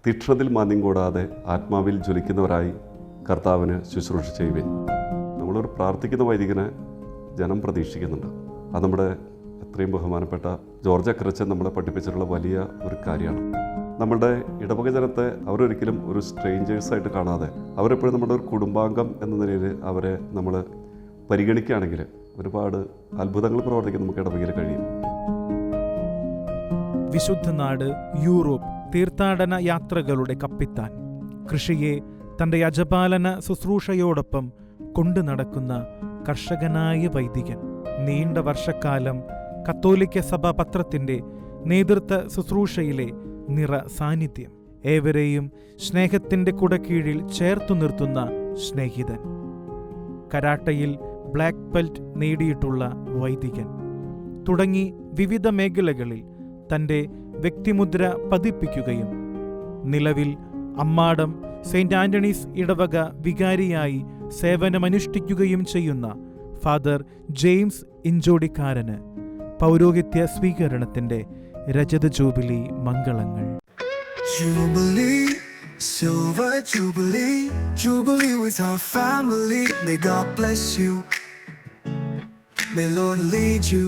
തീക്ഷ്ണത്തിൽ മാന്യം കൂടാതെ ആത്മാവിൽ ജ്വലിക്കുന്നവരായി കർത്താവിന് ശുശ്രൂഷ ചെയ്യുവിൻ. നമ്മളൊരു പ്രാർത്ഥിക്കുന്ന വൈദികനെ ജനം പ്രതീക്ഷിക്കുന്നുണ്ട്. അത് നമ്മുടെ എത്രയും ബഹുമാനപ്പെട്ട ജോർജ് അക്രച്ചൻ നമ്മളെ പഠിപ്പിച്ചിട്ടുള്ള വലിയ ഒരു കാര്യമാണ്. നമ്മളുടെ ഇടവക ജനത്തെ അവരൊരിക്കലും ഒരു സ്ട്രേഞ്ചേഴ്സായിട്ട് കാണാതെ അവരെപ്പോഴും നമ്മുടെ ഒരു കുടുംബാംഗം എന്ന നിലയിൽ അവരെ നമ്മൾ പരിഗണിക്കുകയാണെങ്കിൽ ഒരുപാട് അത്ഭുതങ്ങൾ പ്രവർത്തിക്കാൻ നമുക്ക് ഇടവകയിൽ കഴിയും. വിശുദ്ധ നാട് യൂറോപ്പ് തീർത്ഥാടന യാത്രകളുടെ കപ്പിത്താൻ, കൃഷിയെ തൻ്റെ യജപാലന ശുശ്രൂഷയോടൊപ്പം കൊണ്ടു നടക്കുന്ന കർഷകനായ വൈദികൻ, നീണ്ട വർഷക്കാലം കത്തോലിക്ക സഭ പത്രത്തിൻ്റെ നേതൃത്വ ശുശ്രൂഷയിലെ നിറ സാന്നിധ്യം, ഏവരെയും സ്നേഹത്തിൻ്റെ കുടക്കീഴിൽ ചേർത്തു നിർത്തുന്ന സ്നേഹിതൻ, കരാട്ടയിൽ ബ്ലാക്ക് ബെൽറ്റ് നേടിയിട്ടുള്ള വൈദികൻ തുടങ്ങി വിവിധ മേഖലകളിൽ തൻ്റെ വ്യക്തിമുദ്ര പതിപ്പിക്കുകയും നിലവിൽ അമ്മാടം സെയിൻറ് ആന്റണീസ് ഇടവക വികാരിയായി സേവനമനുഷ്ഠിക്കുകയും ചെയ്യുന്ന ഫാദർ ജെയിംസ് ഇഞ്ചോടിക്കാരന് പൗരോഹിത്യ സ്വീകരണത്തിൻ്റെ രജത ജൂബിലി മംഗളങ്ങൾ. Jubilee, silver jubilee, jubilee with our family. May God bless you, may Lord lead you.